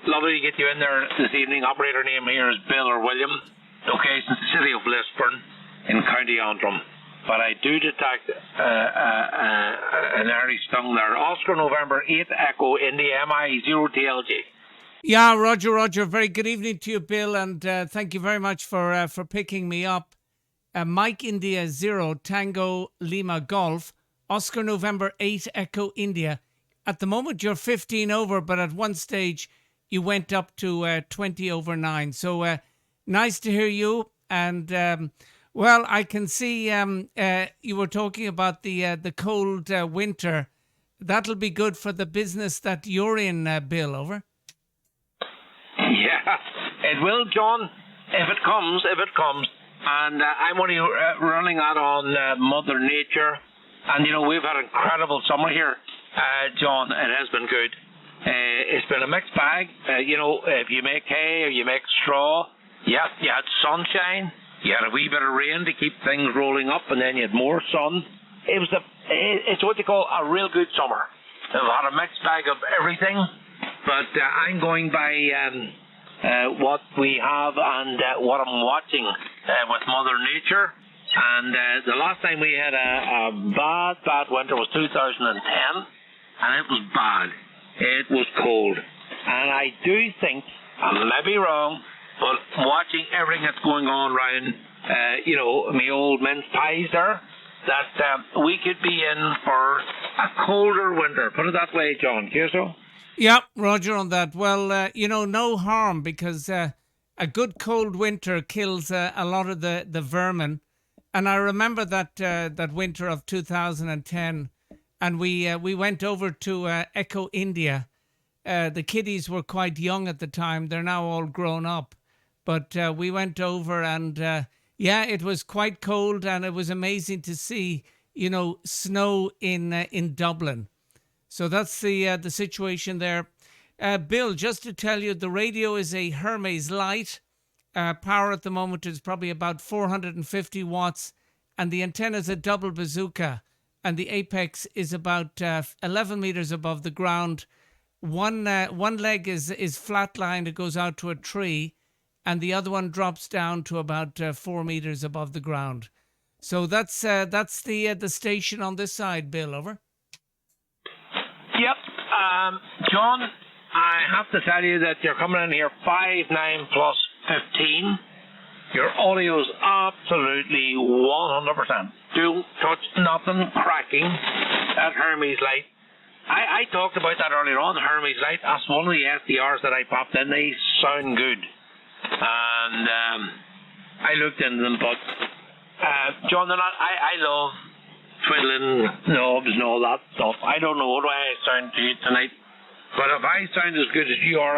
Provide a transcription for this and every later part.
Lovely to get you in there this evening. Operator name here is Bill or William. Location, the city of Lisburn in County Antrim. But I do detect an Irish tongue there. Oscar November 8 Echo India MI0TLG. Yeah, Roger. Very good evening to you, Bill, and thank you very much for picking me up. Mike India 0 Tango Lima Golf. Oscar November 8 Echo India. At the moment you're 15 over, but at one stage you went up to 20 over 9. So nice to hear you. And well, I can see you were talking about the cold winter. That'll be good for the business that you're in, Bill. Over. Yeah, it will, John. If it comes. And I'm only running that on Mother Nature. And, we've had an incredible summer here, John. It has been good. It's been a mixed bag. If you make hay or you make straw, you had sunshine. You had a wee bit of rain to keep things rolling up, and then you had more sun. It's what they call a real good summer. We've had a mixed bag of everything, but I'm going by what we have and what I'm watching with Mother Nature. And the last time we had a bad winter was 2010, and it was bad. It was cold. And I do think, I may be wrong, but watching everything that's going on around, my old mince pies there, that we could be in for a colder winter. Put it that way, John. Do you so? Yeah, Roger on that. Well, no harm, because a good cold winter kills a lot of the vermin. And I remember that winter of 2010, and we went over to Echo India. The kiddies were quite young at the time. They're now all grown up. But we went over, and it was quite cold, and it was amazing to see, snow in Dublin. So that's the situation there. Bill, just to tell you, the radio is a Hermes Light. Power at the moment is probably about 450 watts, and the antenna is a double bazooka, and the apex is about 11 meters above the ground. One leg is flatlined; it goes out to a tree, and the other one drops down to about 4 meters above the ground. So that's the station on this side, Bill. Over. Yep, John, I have to tell you that you're coming in here 5'9" plus 15. Your audio is absolutely 100%. Don't touch nothing cracking. That Hermes Light. I talked about that earlier on, the Hermes Light. That's one of the SDRs that I popped in. They sound good. And I looked into them, but John, I love twiddling knobs and all that stuff. I don't know what I sound to you tonight, but if I sound as good as you are,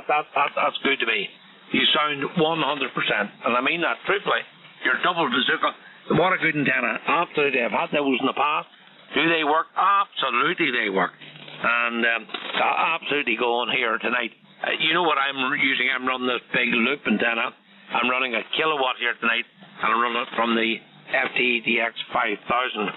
that's good to me. You sound 100%, and I mean that truthfully. Your double bazooka, what a good antenna. Absolutely, I've had those in the past. Do they work? Absolutely, they work. And absolutely go on here tonight. You know what I'm using? I'm running this big loop antenna. I'm running a kilowatt here tonight, and I'm running it from the FTDX 5000.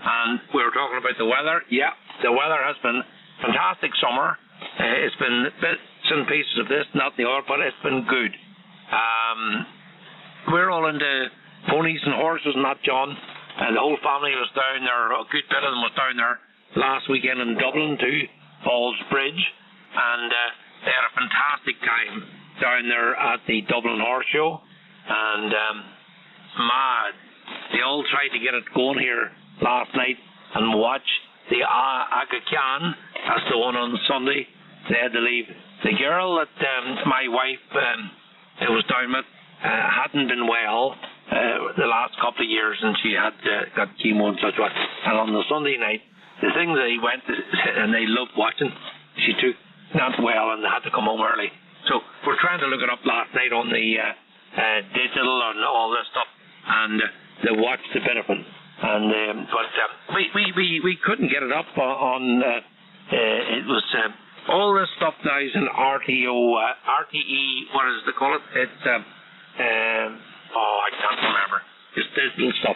And we were talking about the weather. Yeah, the weather has been fantastic summer. It's been bits and pieces of this, not the other, but it's been good. We're all into ponies and horses and that, John. And the whole family was down there. A good bit of them was down there last weekend in Dublin to Falls Bridge. And they had a fantastic time down there at the Dublin Horse Show. And mad. They all tried to get it going here last night and watch the Aga Khan. That's the one on Sunday. They had to leave. The girl that my wife was down with hadn't been well the last couple of years, and she had got chemo and such. And on the Sunday night, the thing they went and they loved watching, she took not well and had to come home early. So we're trying to look it up last night on the digital and all this stuff, and they watched a bit of it. And but we couldn't get it up on. It was all this stuff now is in RTE. What is they call it? It's I can't remember. Just digital stuff.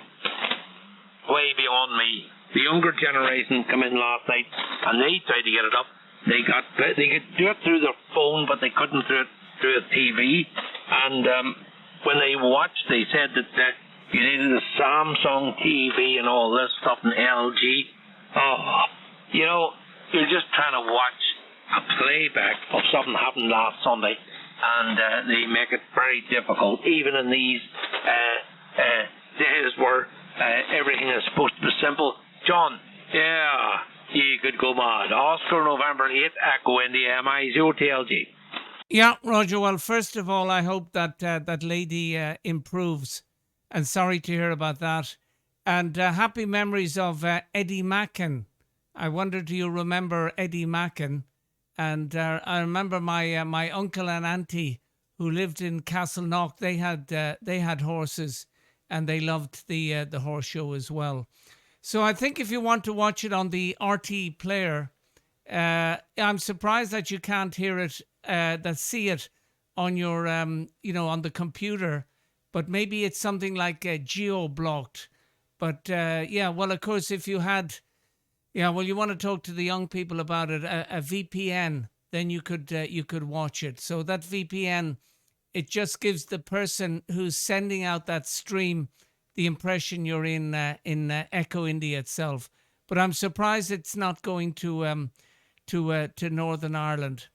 Way beyond me. The younger generation come in last night and they tried to get it up. they could do it through their phone, but they couldn't do it through a TV. And when they watched, they said that you needed a Samsung TV and all this stuff, and LG. Oh, you're just trying to watch a playback of something happened last Sunday, and they make it very difficult, even in these days where everything is supposed to be simple. John, yeah, you could go mad. Oscar November 8, Echo India, MI0TLG. Yeah, Roger. Well, first of all, I hope that that lady improves. And sorry to hear about that. And happy memories of Eddie Macken. I wonder, do you remember Eddie Macken? And I remember my uncle and auntie who lived in Castleknock. They had horses, and they loved the horse show as well. So I think if you want to watch it on the RT player, I'm surprised that you can't hear it, see it on your on the computer. But maybe it's something like geo-blocked. But well, of course, if you had, you want to talk to the young people about it, a VPN, then you could watch it. So that VPN, it just gives the person who's sending out that stream the impression you're in Echo India itself. But I'm surprised it's not going to Northern Ireland.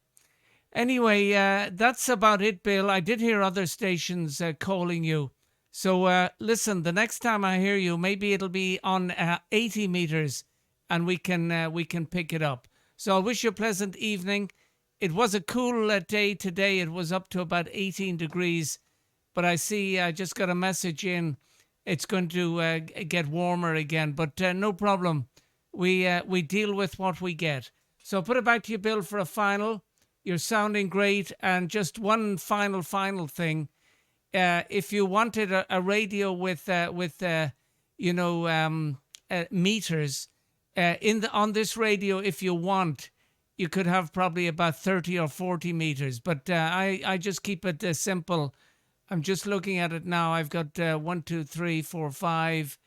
Anyway, that's about it, Bill. I did hear other stations calling you. So listen, the next time I hear you, maybe it'll be on 80 meters, and we can pick it up. So I wish you a pleasant evening. It was a cool day today. It was up to about 18 degrees. But I see I just got a message in. It's going to get warmer again. But no problem. We deal with what we get. So I'll put it back to you, Bill, for a final. You're sounding great. And just one final thing. If you wanted a radio with meters on this radio, if you want, you could have probably about 30 or 40 meters. But I just keep it simple. I'm just looking at it now. I've got 1, 2, 3, 4, 5,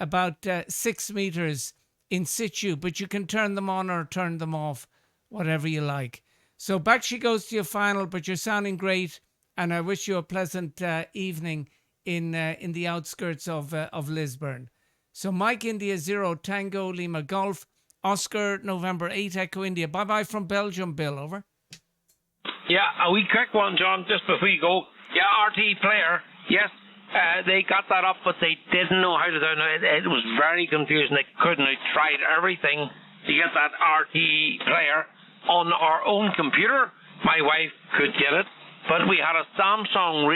about 6 meters in situ. But you can turn them on or turn them off, whatever you like. So back she goes to your final, but you're sounding great, and I wish you a pleasant evening in the outskirts of Lisburn. So Mike India 0 Tango Lima Golf, Oscar November 8 Echo India. Bye bye from Belgium, Bill. Over. Yeah, a wee quick one, John, just before you go. Yeah, RT player. Yes, they got that up, but they didn't know how to do it. It was very confusing. They couldn't. They tried everything to get that RT player on our own computer. My wife could get it, but we had a Samsung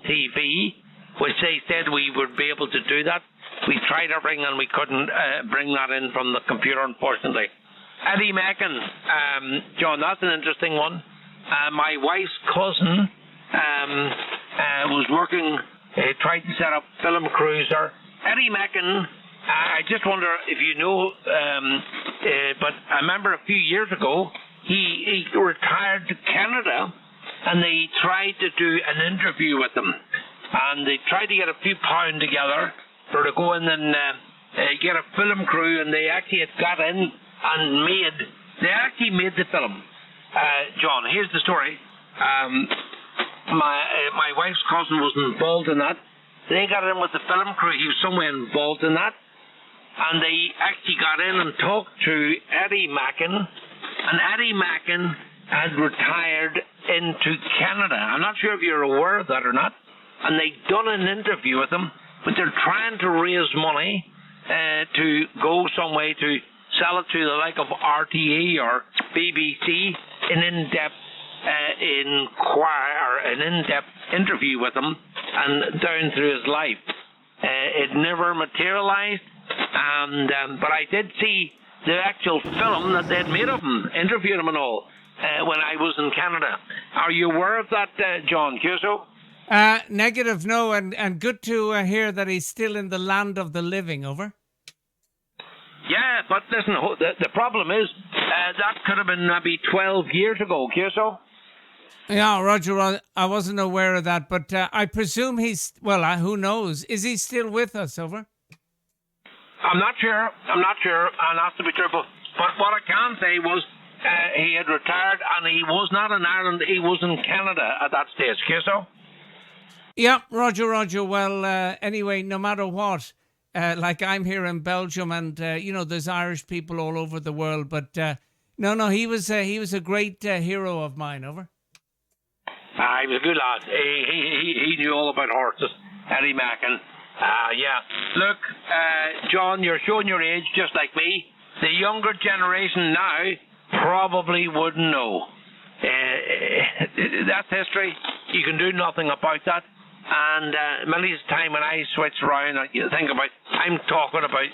TV, which they said we would be able to do that. We tried everything and we couldn't bring that in from the computer, unfortunately. Eddie Macken, John, that's an interesting one. My wife's cousin was working, tried to set up film crews there. Eddie Macken, I just wonder if you know, but I remember a few years ago, he retired to Canada, and they tried to do an interview with him. And they tried to get a few pound together for to go in and get a film crew, and they actually had got in and made the film. John, here's the story. My wife's cousin was involved in that. They got in with the film crew. He was somewhere involved in that. And they actually got in and talked to Eddie Macken. And Eddie Macken had retired into Canada. I'm not sure if you're aware of that or not. And they'd done an interview with him. But they're trying to raise money to go some way to sell it to the like of RTE or BBC, an in-depth interview with him and down through his life. It never materialized, but I did see the actual film that they'd made of him, interviewed him and all, when I was in Canada. Are you aware of that, John Cuso? Negative, no, and good to hear that he's still in the land of the living. Over. Yeah, but listen, the problem is that could have been maybe 12 years ago, Cuso. Yeah, Roger, I wasn't aware of that, but I presume who knows? Is he still with us, over? I'm not sure, and that's to be truthful. But what I can say was he had retired, and he was not in Ireland. He was in Canada at that stage. Okay, so. Yeah, Roger. Well, anyway, no matter what, like I'm here in Belgium, and there's Irish people all over the world. But no, he was a great hero of mine. Over. He was a good lad. He knew all about horses. Eddie Mackin. Yeah. Look, John, you're showing your age just like me. The younger generation now probably wouldn't know. That's history. You can do nothing about that. And Millie's time when I switched around, I'm talking about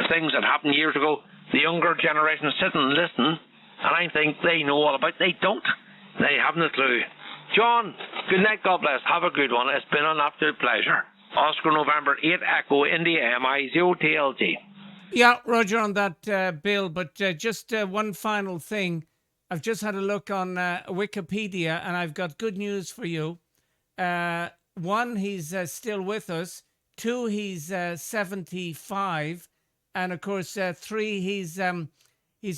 things that happened years ago. The younger generation sit and listen, and I think they know all about it. They don't. They haven't a clue. John, good night, God bless. Have a good one. It's been an absolute pleasure. Oscar November 8 Echo India MI0TLG. Yeah, Roger, on that, Bill. But just one final thing. I've just had a look on Wikipedia, and I've got good news for you. One, he's still with us. Two, he's 75. And, of course, three, he's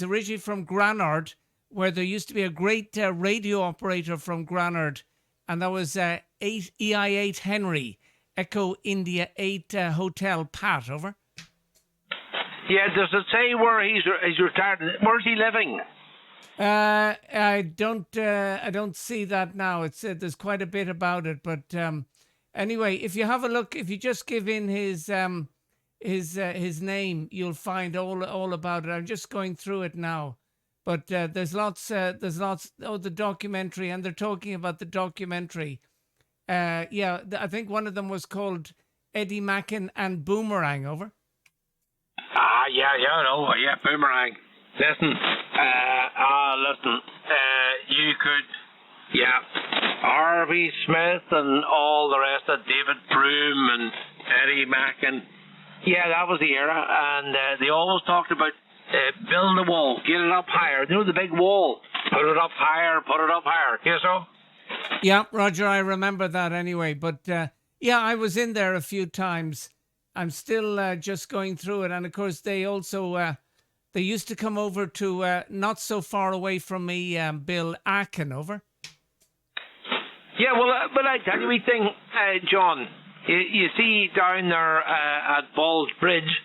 originally from Granard, where there used to be a great radio operator from Granard. And that was EI8 Henry, Echo India 8 Hotel Pat, over. Yeah, does it say where he's retired? Where's he living? I don't see that now. It's there's quite a bit about it, but anyway, if you have a look, if you just give in his name, you'll find all about it. I'm just going through it now, but there's lots. Oh, the documentary, and they're talking about the documentary. Yeah, I think one of them was called Eddie Mackin and Boomerang. Over. Yeah, Boomerang. Listen, you could, Harvey Smith and all the rest of David Broom and Eddie Mackin. Yeah, that was the era, and they always talked about build the wall, get it up higher. You know, the big wall, put it up higher. Okay, so? Yeah, Roger, I remember that anyway, but I was in there a few times. I'm still just going through it, and of course they also... They used to come over to not so far away from me, Bill, Aachen, over. Yeah, well, but I tell you a thing, John. You see down there at Balls Bridge,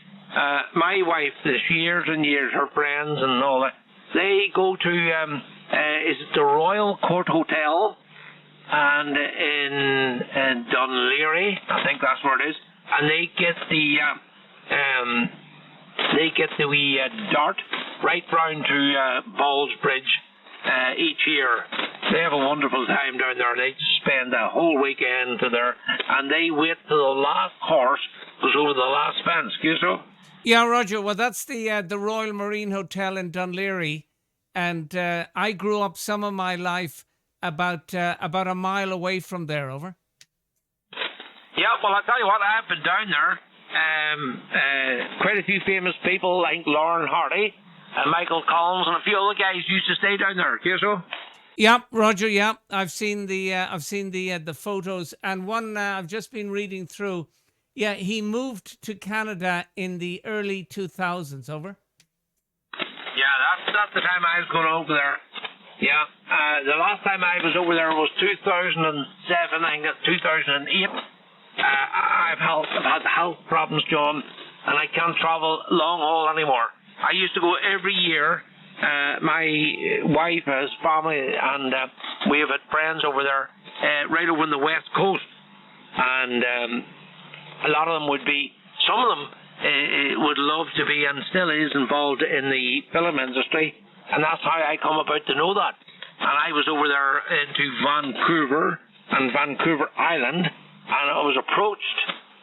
my wife, this years and years, her friends and all that, they go to, is it the Royal Court Hotel, and in Dunleary, I think that's where it is, and they get the wee dart right round to Balls Bridge each year. They have a wonderful time down there. They spend a whole weekend there, and they wait till the last horse goes over the last fence. You know? Yeah, Roger. Well, that's the Royal Marine Hotel in Dunleary, and I grew up some of my life about a mile away from there. Over. Yeah, well, I tell you what, I've been down there. Quite a few famous people like Lauren Hardy and Michael Collins and a few other guys used to stay down there. Okay, so? Yeah, Roger. Yeah, I've seen the photos, and one I've just been reading through. Yeah, he moved to Canada in the early 2000s. Over. Yeah, that's the time I was going over there. Yeah, the last time I was over there was 2007. I think it's 2008. I've had health problems, John, and I can't travel long haul anymore. I used to go every year. My wife has family, and we have had friends over there, right over on the west coast. And a lot of them some of them would love to be, and still is, involved in the film industry. And that's how I come about to know that. And I was over there into Vancouver and Vancouver Island, and I was approached,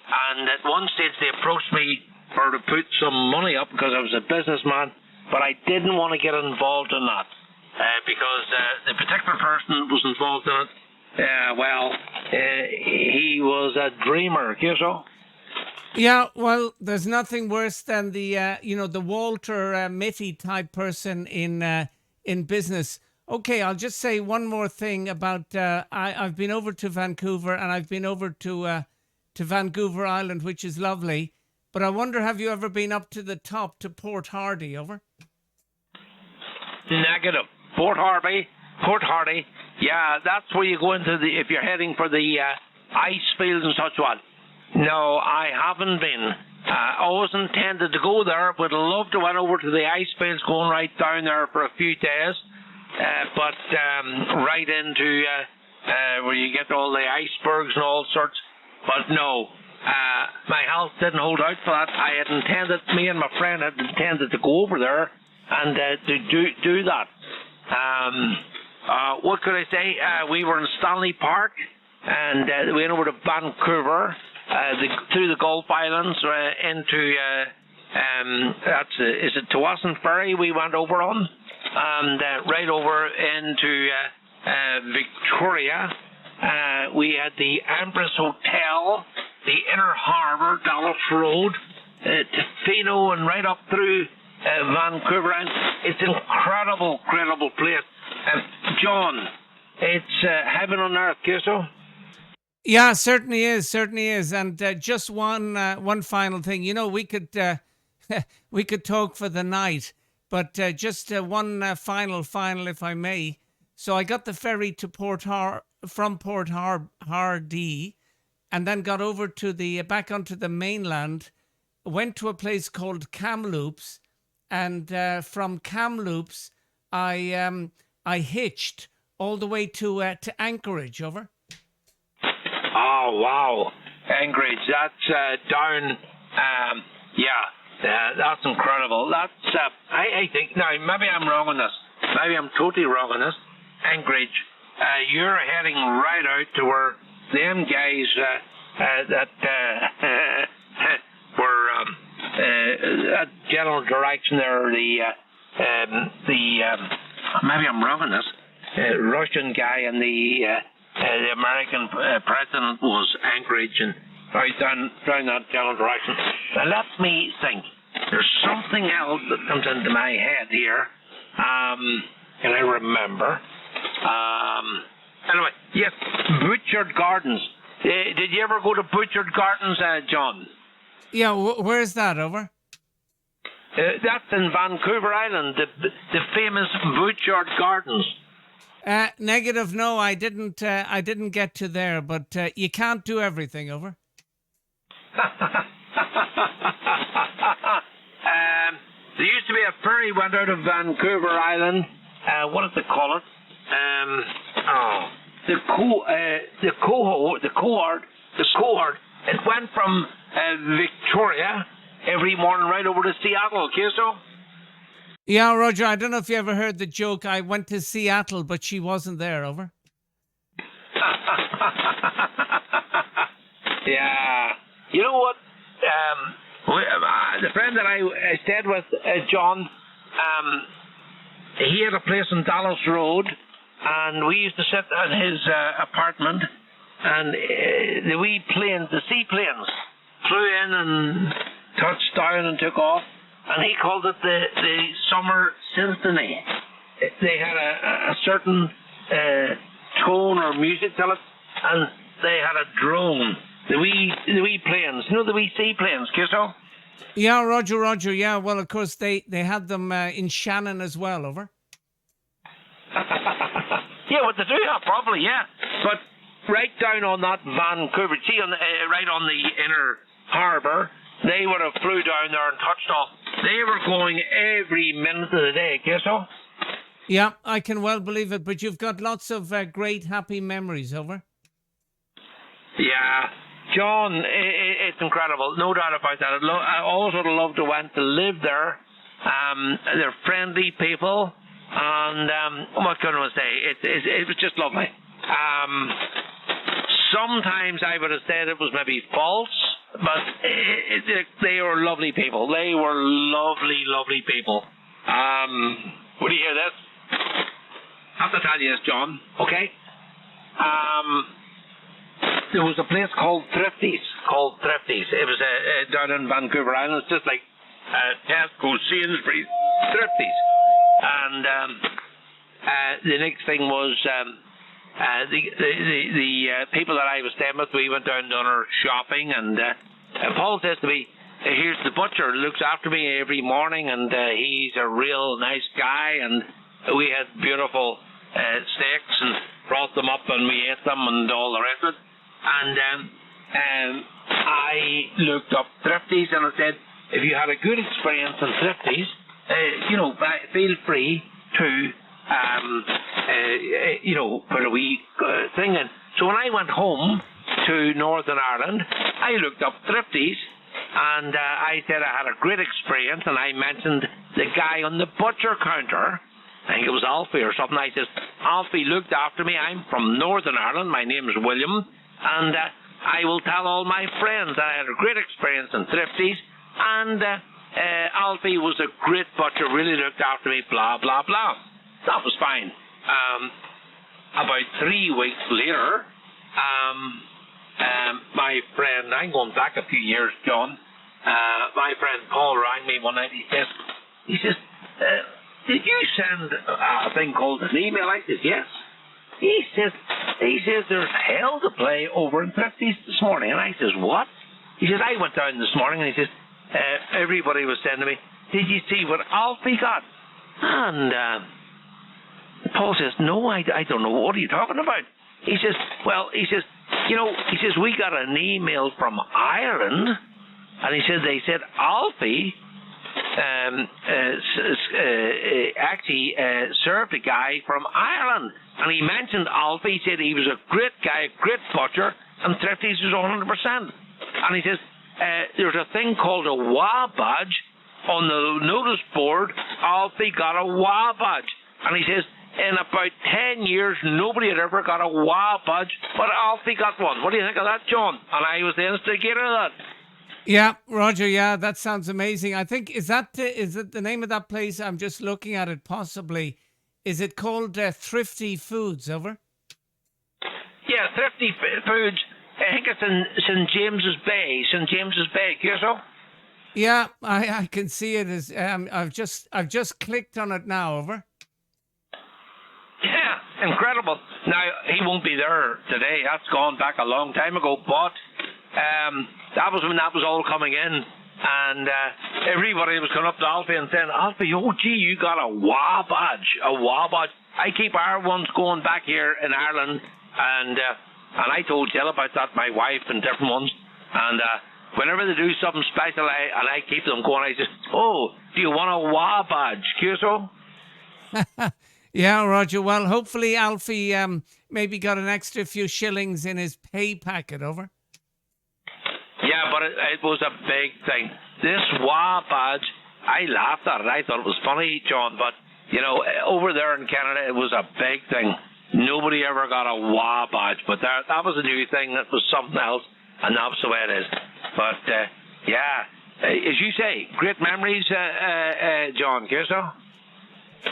and at one stage they approached me to put some money up because I was a businessman, but I didn't want to get involved in that because the particular person was involved in it, he was a dreamer, you know? Yeah, well, there's nothing worse than the Walter Mitty type person in business. Okay, I'll just say one more thing about I've been over to Vancouver, and I've been over to Vancouver Island, which is lovely. But I wonder, have you ever been up to the top to Port Hardy? Over. Negative. Port Hardy. Yeah, that's where you go into if you're heading for the ice fields and such what. No, I haven't been. Always intended to go there. Would love to went over to the ice fields, going right down there for a few days. But right into where you get all the icebergs and all sorts. But no, my health didn't hold out for that. I had intended, me and my friend had intended to go over there and to do that. What could I say? We were in Stanley Park, and we went over to Vancouver, through the Gulf Islands, into is it Tawasin Ferry we went over on, and right over into Victoria. We had the Empress Hotel, the Inner Harbour, Dallas Road, Tofino, and right up through Vancouver. And it's an incredible place. John, it's heaven on earth, Kiso. Yeah, certainly is. And just one final thing. You know, we could we could talk for the night, but just one final, if I may. So I got the ferry to from Port Hardy, and then got over to back onto the mainland. Went to a place called Kamloops, and from Kamloops, I hitched all the way to Anchorage. Over. Oh wow, Anchorage. That's down. That's incredible. That's I think now maybe I'm wrong on this. Maybe I'm totally wrong on this. Anchorage. You're heading right out to where them guys that were that general direction there. Maybe I'm wrong on this. Russian guy and the American president was Anchorage, and right down that general direction. Now let me think. There's something else that comes into my head here. Can I remember? Anyway, yes, Butchered Gardens. Did you ever go to Butchered Gardens, John? Yeah, where's that, over? That's in Vancouver Island, the famous Butchered Gardens. Negative, no, I didn't get to there, but you can't do everything, over. There used to be a ferry went out of Vancouver Island. What did they call it? The cohort. It went from Victoria every morning right over to Seattle, Kiso. Yeah, Roger, I don't know if you ever heard the joke. I went to Seattle, but she wasn't there, over. Yeah. You know what? The friend that I stayed with, John, he had a place on Dallas Road, and we used to sit at his apartment, and the seaplanes flew in and touched down and took off, and he called it the Summer Symphony. They had a certain tone or music to it, and they had a drone. The wee planes, you know, the wee seaplanes, Kiso? Yeah, Roger, yeah. Well, of course, they had them in Shannon as well, over. Yeah, what they do, yeah, probably, yeah. But right down on that Vancouver, see, right on the Inner Harbour, they would have flew down there and touched off. They were going every minute of the day, Kiso? Yeah, I can well believe it, but you've got lots of great, happy memories, over. Yeah. John, it's incredible, no doubt about that. I always would have loved to went to live there. They're friendly people, and what can I say? It was just lovely. Sometimes I would have said it was maybe false, but they were lovely people. They were lovely, lovely people. Would you hear this? I have to tell you this, John. Okay. There was a place called Thrifty's. It was down in Vancouver Island. It's just like Tesco, Sainsbury's, Thrifty's. And the next thing was the people that I was staying with. We went down and done our shopping, and Paul says to me, "Here's the butcher. Looks after me every morning, and he's a real nice guy." And we had beautiful steaks and brought them up and we ate them and all the rest of it. And I looked up Thrifties and I said, if you had a good experience in Thrifties, feel free to put a wee thing in. So when I went home to Northern Ireland, I looked up Thrifties and I said I had a great experience, and I mentioned the guy on the butcher counter. I think it was Alfie or something. I said, Alfie looked after me. I'm from Northern Ireland. My name is William, and I will tell all my friends that I had a great experience in Thrifties, and Alfie was a great butcher, really looked after me, blah, blah, blah. That was fine. About 3 weeks later, my friend, I'm going back a few years, John, my friend Paul rang me one night. He says, did you send a thing called an email? I said, yes. He says there's hell to play over in Thrifties this morning. And I says, what? He says, I went down this morning, and he says, everybody was saying to me, did you see what Alfie got? And Paul says, no, I don't know. What are you talking about? He says, we got an email from Ireland, and he said they said Alfie actually served a guy from Ireland, and he mentioned Alfie. He said he was a great guy, a great butcher, and Thrifties was 100%. And he says there's a thing called a WA badge on the notice board. Alfie got a WA badge, and he says in about 10 years nobody had ever got a WA badge, but Alfie got one. What do you think of that, John? And I was the instigator of that. Yeah, Roger, yeah, that sounds amazing. I think, is it the name of that place? I'm just looking at it possibly. Is it called Thrifty Foods, over? Yeah, Thrifty Foods. I think it's in St. James's Bay, Curso? Yeah, I can see it. As I've just clicked on it now, over. Yeah, incredible. Now, he won't be there today. That's gone back a long time ago, but that was when that was all coming in, and everybody was coming up to Alfie and saying, Alfie, oh gee, you got a WA badge. I keep our ones going back here in Ireland, and I told Jill about that, my wife, and different ones, and whenever they do something special, I keep them going. I say, oh, do you want a WA badge, Curso? Yeah, Roger. Well, hopefully Alfie maybe got an extra few shillings in his pay packet, over. Yeah, but it was a big thing. This WA badge, I laughed at it. I thought it was funny, John, but, over there in Canada, it was a big thing. Nobody ever got a WA badge, but that was a new thing. That was something else, and that's the way it is. But, as you say, great memories, John, Curso?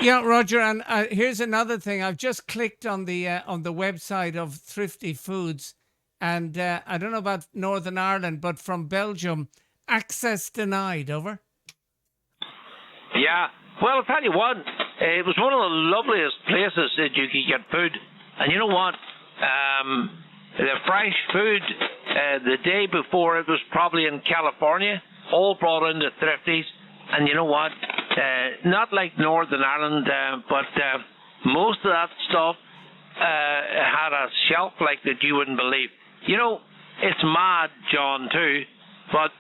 Yeah, Roger, and here's another thing. I've just clicked on the website of Thrifty Foods, and I don't know about Northern Ireland, but from Belgium, access denied, over. Yeah, well, I'll tell you what, it was one of the loveliest places that you could get food. And you know what? The fresh food, the day before, it was probably in California, all brought into Thrifties. And you know what? Not like Northern Ireland, but most of that stuff had a shelf life that you wouldn't believe. It's mad, John, too, but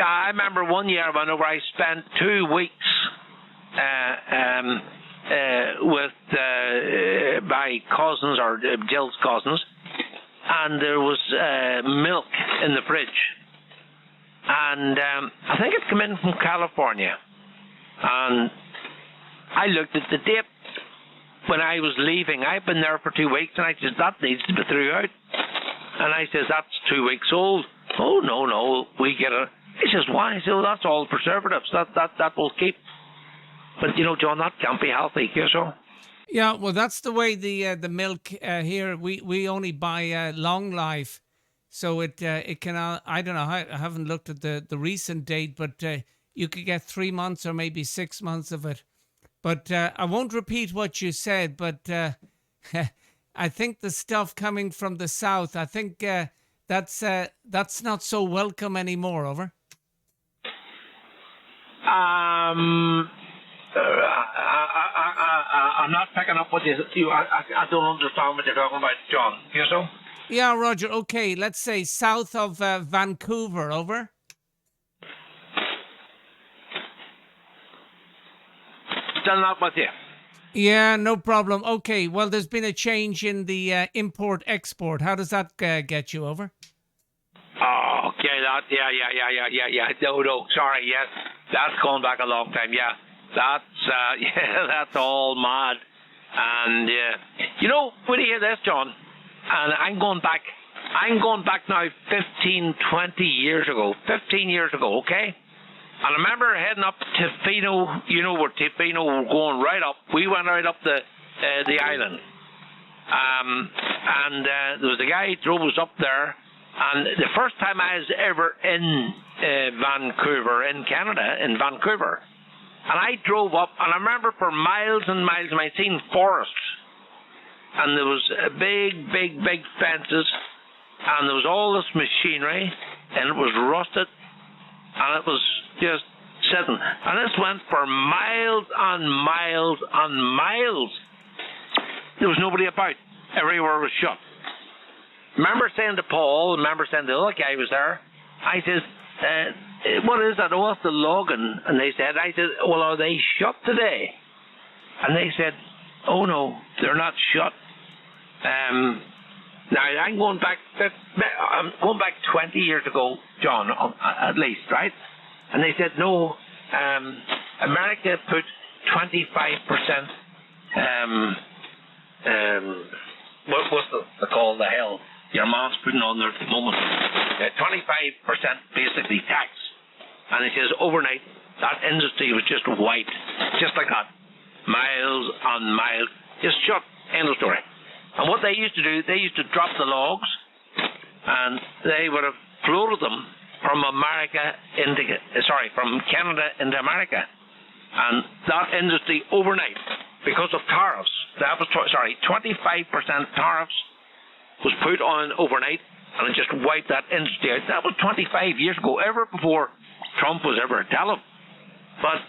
I remember one year I went over, I spent 2 weeks with my cousins, or Jill's cousins, and there was milk in the fridge. And I think it came in from California. And I looked at the date when I was leaving. I've been there for 2 weeks, and I said, that needs to be threw out. And I says, that's 2 weeks old. Oh, no, we get it. He says, why? I said, that's all preservatives. That will keep. But, John, that can't be healthy, so. Yeah, well, that's the way the milk here, we only buy long life. So it can, I don't know, I haven't looked at the recent date, but you could get 3 months or maybe 6 months of it. But I won't repeat what you said, but I think the stuff coming from the south, I think that's not so welcome anymore, over. I'm not picking up what I don't understand what you're talking about, John. You so? Yeah, Roger. Okay, let's say south of Vancouver. Over. Still not with you. Yeah, no problem. Okay, well, there's been a change in the import-export. How does that get you? Over? Oh, okay, yeah. No, sorry, yes. That's going back a long time, yeah. That's, yeah, that's all mad. And, you know, when you hear this, John, and I'm going back now 15, 20 years ago. 15 years ago, okay? And I remember heading up to Fino, you know where Fino were going right up. We went right up the island. And there was a guy who drove us up there. And the first time I was ever in Vancouver, in Canada, in Vancouver. And I drove up, and I remember for miles and miles, and I'd seen forests. And there was big fences. And there was all this machinery, and it was rusted. And it was just sitting. And this went for miles and miles and miles. There was nobody about. Everywhere was shut. Remember saying to Paul, remember saying the other guy was there, I says, what is that? What's the logging? And they said, I said, well, are they shut today? And they said, oh no, they're not shut. Now I'm going back 20 years ago, John, at least, right? And they said, no, America put 25%, what's the call, the hell? Your mom's putting on there at the moment. 25% basically tax. And it says overnight, that industry was just wiped. Just like that. Miles and miles. Just shut. End of story. And what they used to do, they used to drop the logs, and they would have floated them from from Canada into America. And that industry overnight, because of tariffs, that was 25% tariffs was put on overnight, and it just wiped that industry out. That was 25 years ago, ever before Trump was ever a tell him. But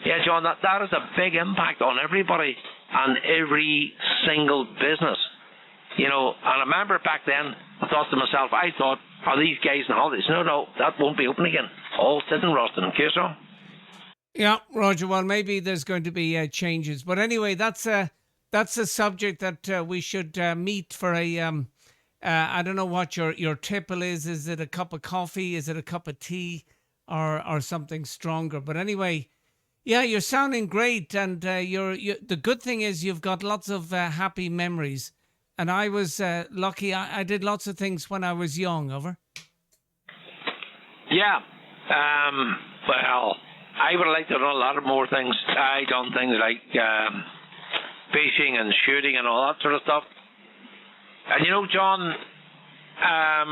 yeah, John, that is a big impact on everybody and every single business. You know, and I remember back then, I thought to myself, are these guys in holidays? No, that won't be open again. All sitting rusting, okay, so? Yeah, Roger. Well, maybe there's going to be changes, but anyway, that's a subject that we should meet for a. I don't know what your tipple is. Is it a cup of coffee? Is it a cup of tea, or something stronger? But anyway, yeah, you're sounding great, and the good thing is you've got lots of happy memories. And I was lucky. I did lots of things when I was young. Over. Yeah. Well, I would like to do a lot of more things. I done things like fishing and shooting and all that sort of stuff. And you know, John, I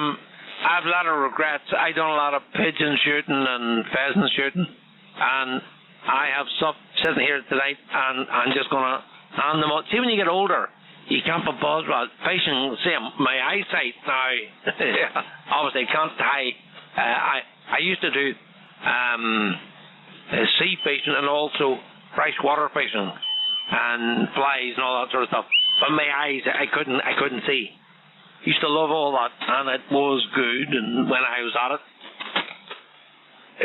have a lot of regrets. I done a lot of pigeon shooting and pheasant shooting, and I have stuff sitting here tonight, and I'm just gonna hand them out. See, when you get older, you can't be bothered about fishing. See, my eyesight now, obviously can't high. I used to do sea fishing and also freshwater fishing and flies and all that sort of stuff. But my eyes, I couldn't see. Used to love all that, and it was good. And when I was at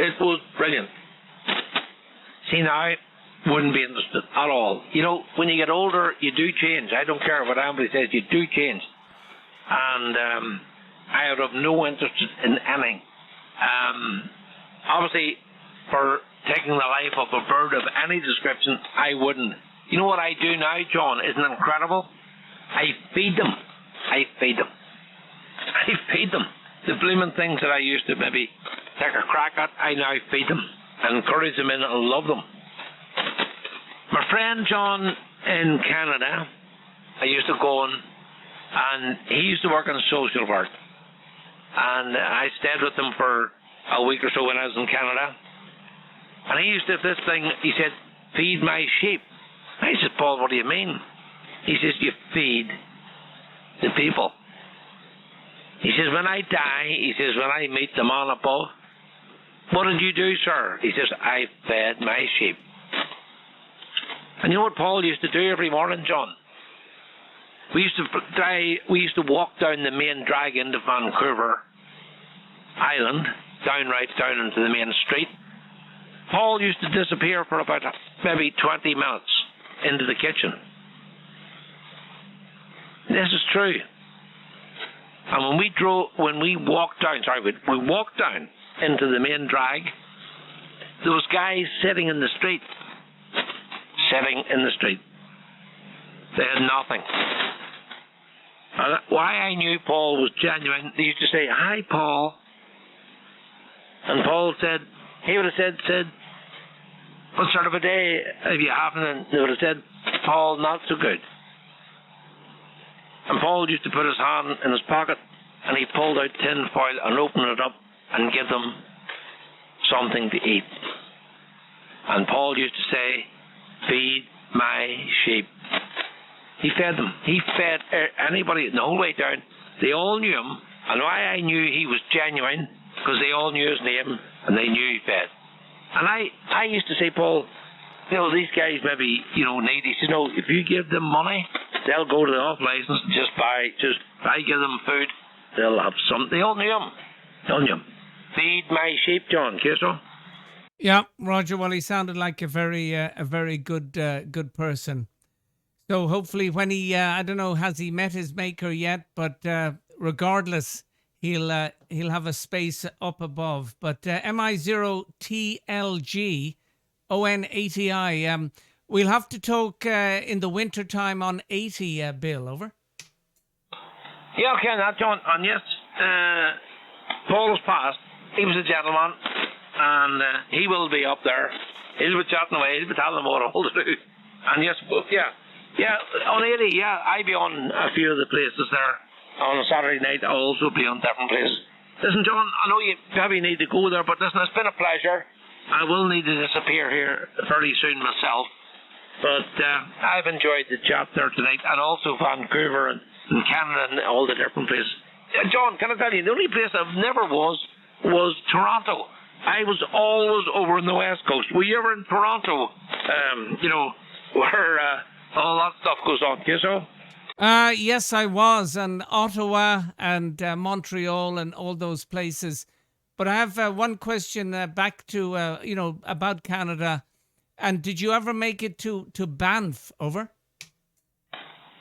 it was brilliant. See now, wouldn't be interested at all. You know, when you get older, you do change. I don't care what anybody says, you do change. And I would have no interest in anything. Obviously, for taking the life of a bird of any description, I wouldn't. You know what I do now, John? Isn't it incredible? I feed them. The blooming things that I used to maybe take a crack at, I now feed them and encourage them in and love them. My friend John in Canada, I used to go on, and he used to work in social work. And I stayed with him for a week or so when I was in Canada. And he used to have this thing, he said, feed my sheep. I said, Paul, what do you mean? He says, you feed the people. He says, when I die, he says, when I meet the man above, what did you do, sir? He says, I fed my sheep. And you know what Paul used to do every morning, John? We used to walk down the main drag into Vancouver Island, right down into the main street. Paul used to disappear for about maybe 20 minutes into the kitchen. This is true. And we walked down into the main drag, there was guys sitting in the street. They had nothing. And why I knew Paul was genuine, they used to say, "Hi, Paul." And Paul said, he would have said, "What sort of a day have you having?" And they would have said, "Paul, not so good." And Paul used to put his hand in his pocket and he pulled out tin foil and opened it up and give them something to eat. And Paul used to say, "Feed my sheep." He fed them. He fed anybody the whole way down. They all knew him. And why I knew he was genuine, because they all knew his name and they knew he fed. And I used to say, Paul, these guys maybe, need. He said, "No, if you give them money, they'll go to the off license and just buy, give them food, they'll have some." They all knew him. Feed my sheep, John Kiesel. Yeah, Roger. Well, he sounded like a very good person. So hopefully, when he, I don't know, has he met his maker yet? But regardless, he'll have a space up above. But MI0TLG ON80I. We'll have to talk in the winter time on 80, Bill. Over. Yeah, okay, that, John. And yes, Paul was passed. He was a gentleman, and he will be up there. He'll be chatting away. He'll be telling them what all to do. And yes, yeah, on 80, yeah, I'll be on a few of the places there. On a Saturday night, I'll also be on different places. Listen, John, I know you probably need to go there, but listen, it's been a pleasure. I will need to disappear here very soon myself. But I've enjoyed the chat there tonight, and also Vancouver and Canada and all the different places. John, can I tell you, the only place I've never was Toronto. I was always over on the West Coast. Were you ever in Toronto? Where all that stuff goes on, so? Yes, I was, and Ottawa and Montreal and all those places. But I have one question back to, about Canada. And did you ever make it to Banff? Over?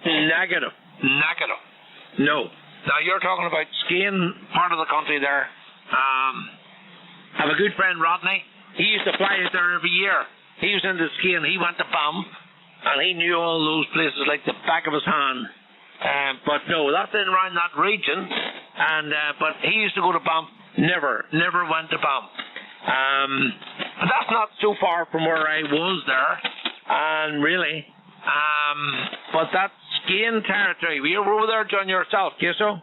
Negative. No. Now, you're talking about skiing part of the country there. I have a good friend, Rodney. He used to fly out there every year. He was into skiing. He went to Banff, and he knew all those places like the back of his hand. But no, that's in around that region. And but he used to go to Banff. Never went to Banff. But that's not so far from where I was there. And really, but that's skiing territory. Were you over there, John, yourself, Kiso?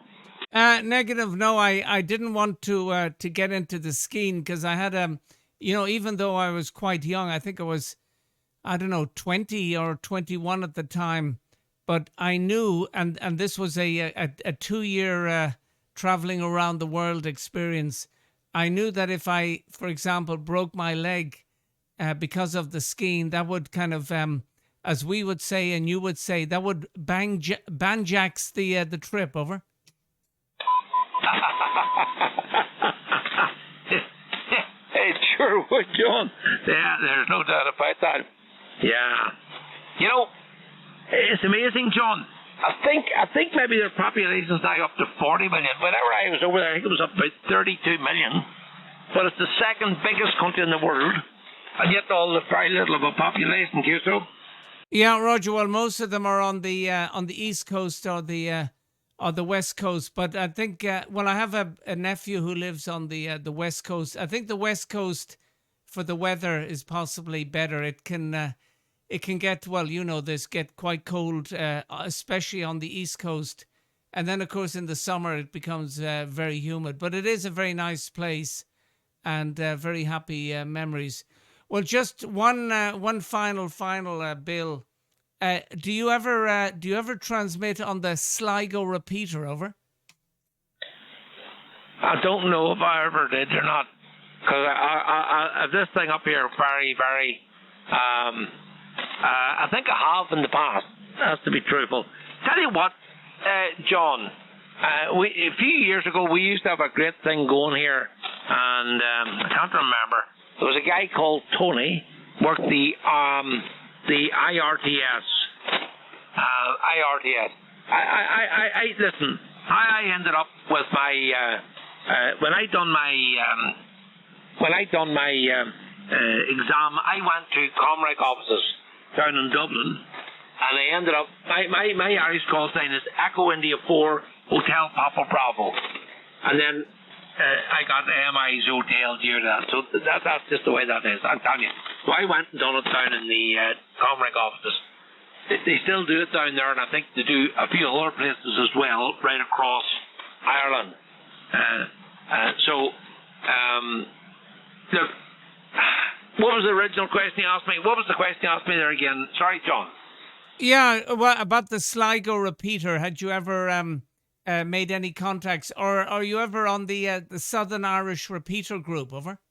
Negative. No, I didn't want to get into the skiing because I had even though I was quite young, I think I was, 20 or 21 at the time, but I knew, and this was a 2-year traveling around the world experience. I knew that if I, for example, broke my leg because of the skiing, that would kind of, as we would say and you would say, that would banjax the trip. Over. It sure would, John. Yeah, there's no doubt about that. Yeah. It's amazing, John. I think maybe their population's now up to 40 million. Whenever I was over there, I think it was up about 32 million. But it's the second biggest country in the world, and yet all the very little of a population, Kiso. Yeah, Roger. Well, most of them are on the East Coast or the West Coast. But I think, I have a nephew who lives on the West Coast. I think the West Coast for the weather is possibly better. It can get, get quite cold, especially on the East Coast. And then, of course, in the summer, it becomes very humid. But it is a very nice place and very happy memories. Well, just one final, Bill. Do you ever transmit on the Sligo repeater? Over? I don't know if I ever did or not, because I this thing up here very, very I think I have in the past. That's to be truthful. Tell you what, John, a few years ago we used to have a great thing going here, and I can't remember. There was a guy called Tony, worked the IRTS. IRTS. I listen. I ended up with my when I done my exam. I went to Comrec offices down in Dublin, and I ended up my Irish call sign is Echo India 4 Hotel Papa Bravo, and then I got the MI0TLG or that. So that's just the way that is. I'm telling you. So I went and done it down in the Comrec offices. They still do it down there, and I think they do a few other places as well, right across Ireland. Look, what was the original question you asked me? What was the question you asked me there again? Sorry, John. Yeah, well, about the Sligo repeater. Had you ever made any contacts, or are you ever on the Southern Irish repeater group? Over.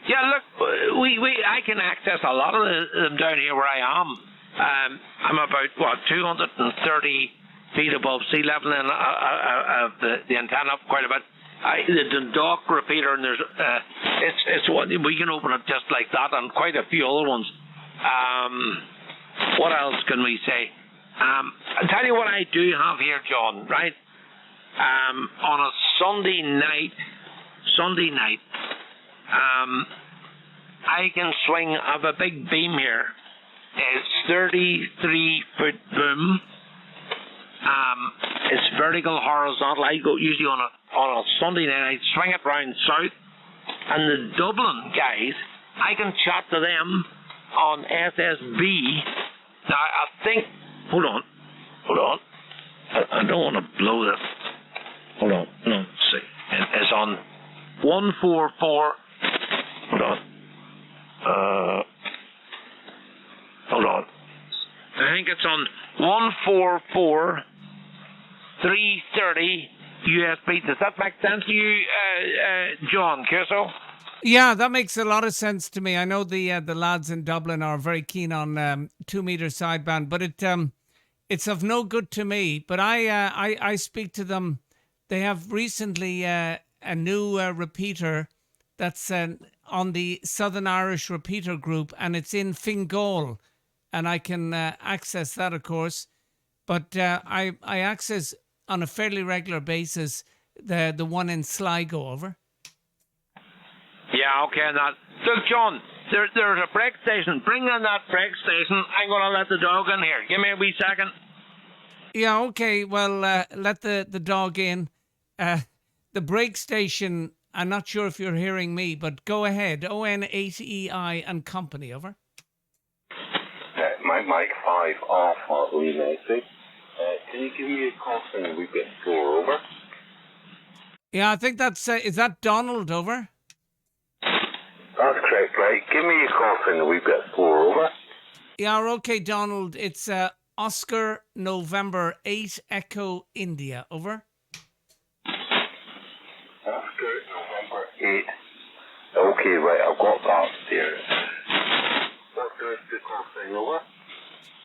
Yeah, look, I can access a lot of them down here where I am. I'm about 230 feet above sea level, and the antenna up quite a bit. The Dundalk repeater, and there's it's one we can open it just like that, and quite a few other ones. What else can we say? I'll tell you what I do have here, John. Right, on a Sunday night. I can swing. I have a big beam here. It's 33-foot boom. It's vertical, horizontal. I go usually on a Sunday night. I swing it round south, and the Dublin guys, I can chat to them on SSB. Now I think. Hold on. I don't want to blow this. Hold on. No, let's see. It's on 144. Hold on. Hold on. I think it's on 144.330 USB. Does that make sense to you, John Kirso? Yeah, that makes a lot of sense to me. I know the lads in Dublin are very keen on 2-meter sideband, but it's of no good to me. But I speak to them. They have recently a new repeater that's on the Southern Irish repeater group, and it's in Fingal, and I can access that, of course. But I access on a fairly regular basis the one in Sligo. Over. Yeah, okay, that. Look, John, there's a break station. Bring on that break station. I'm going to let the dog in here. Give me a wee second. Yeah, okay. Well, let the dog in. The break station, I'm not sure if you're hearing me, but go ahead. ON8EI and company, over. Mike 5 off Lima 6. Can you give me a call saying we get 4 over? Yeah, I think that's, is that Donald, over? That's correct, right? Give me a call saying we've got 4 over. Yeah, okay, Donald. It's Oscar November 8 Echo India, over. Oscar November 8. Okay, right, I've got that there. What's the call saying, over?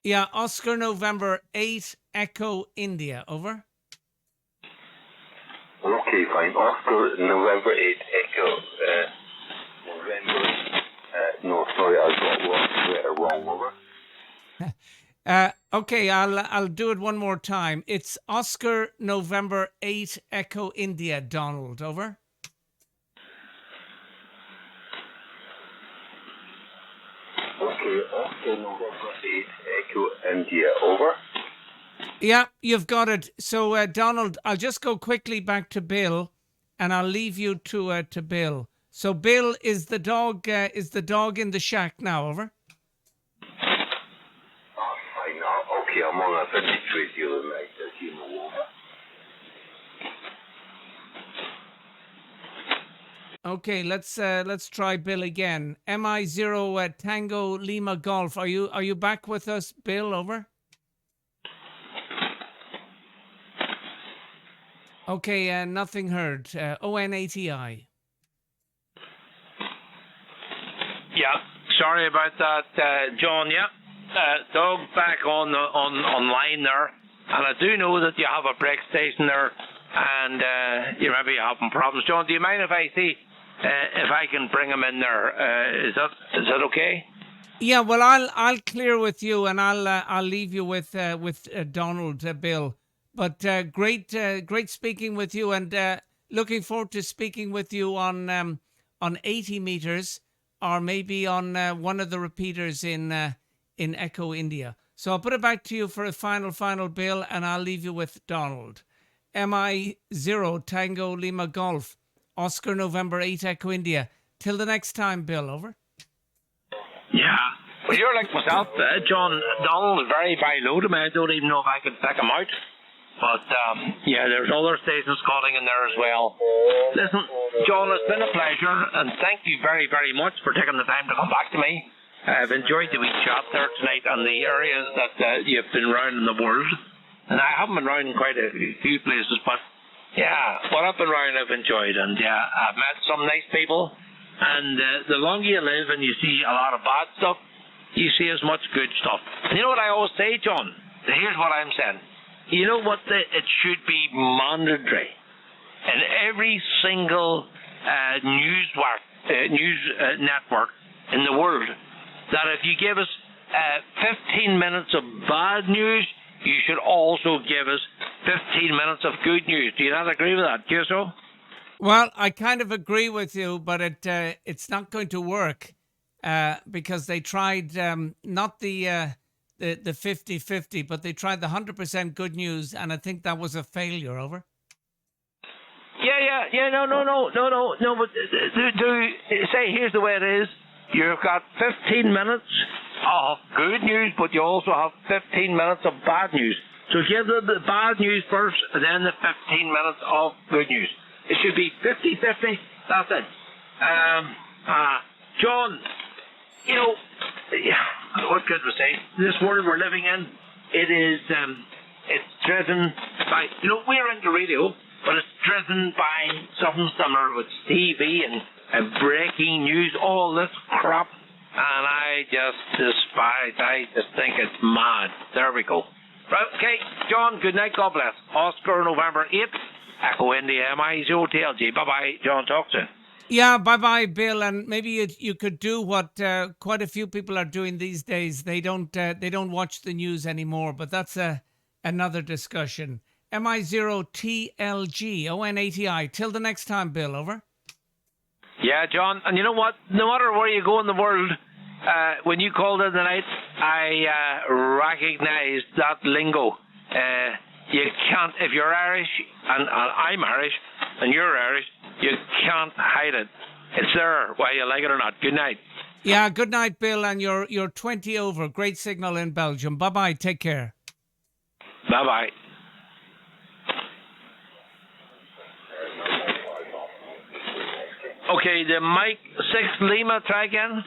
Yeah, Oscar November 8 Echo India, over. Okay, fine. Oscar November 8 Echo November. No, sorry, I got one wrong, over. Okay, I'll do it one more time. It's Oscar November 8 Echo India, Donald, over. Okay, Oscar November 8 Echo India, over. Yeah, you've got it. So, Donald, I'll just go quickly back to Bill, and I'll leave you to Bill. So, Bill, is the dog in the shack now, over? I know. Okay, I'm on a 53 dealer night. That's you know, over. Okay, let's try Bill again. MI0 Tango Lima Golf. Are you back with us, Bill? Over. Okay, nothing heard. ON8EI. Yeah, Sorry about that, John. Yeah, Doug back on line there, and I do know that you have a break station there, and you maybe having problems. John, do you mind if I see if I can bring him in there? Is that okay? Yeah, well, I'll clear with you, and I'll leave you with Donald, Bill. But great speaking with you, and looking forward to speaking with you on 80 meters, or maybe on one of the repeaters in Echo India. So I'll put it back to you for a final Bill, and I'll leave you with Donald. MI0 Tango Lima Golf, Oscar November 8 Echo India. Till the next time, Bill. Over. Yeah. Well, you're like myself, John. Donald is very, very low to me. I don't even know if I could pick him out. But, yeah, there's other stations calling in there as well. Listen, John, it's been a pleasure, and thank you very, very much for taking the time to come back to me. I've enjoyed the wee chat there tonight on the areas that you've been around in the world. And I haven't been around in quite a few places, but, yeah, what I've been around I've enjoyed. And, yeah, I've met some nice people. And the longer you live and you see a lot of bad stuff, you see as much good stuff. You know what I always say, John? Here's what I'm saying. You know what? It should be mandatory in every single news network in the world that if you give us 15 minutes of bad news, you should also give us 15 minutes of good news. Do you not agree with that? Do you so? Well, I kind of agree with you, but it's not going to work because they tried not the 50-50, but they tried the 100% good news, and I think that was a failure. Over. Yeah. No. But do say here's the way it is. You've got 15 minutes of good news, but you also have 15 minutes of bad news. So give the bad news first, and then the 15 minutes of good news. It should be 50-50. That's it. John, you know, what could we say? This world we're living in, it's driven by, we're into radio, but it's driven by something similar with TV and breaking news, all this crap. And I just despise, I just think it's mad. There we go. Right, okay, John, good night, God bless. Oscar, November 8th. Echo India, MI0TLG. Bye-bye, John. Talk soon. Yeah, bye-bye, Bill. And maybe you could do what quite a few people are doing these days. They don't watch the news anymore, but that's another discussion. MI0TLG, ON80I. Till the next time, Bill. Over. Yeah, John. And you know what? No matter where you go in the world, when you called in the night, I recognized that lingo. You can't, if you're Irish, and I'm Irish, and you're Irish, you can't hide it. It's there, whether you like it or not. Good night. Yeah, good night, Bill, and you're 20 over. Great signal in Belgium. Bye-bye. Take care. Bye-bye. Okay, the Mike 6 Lima, try again.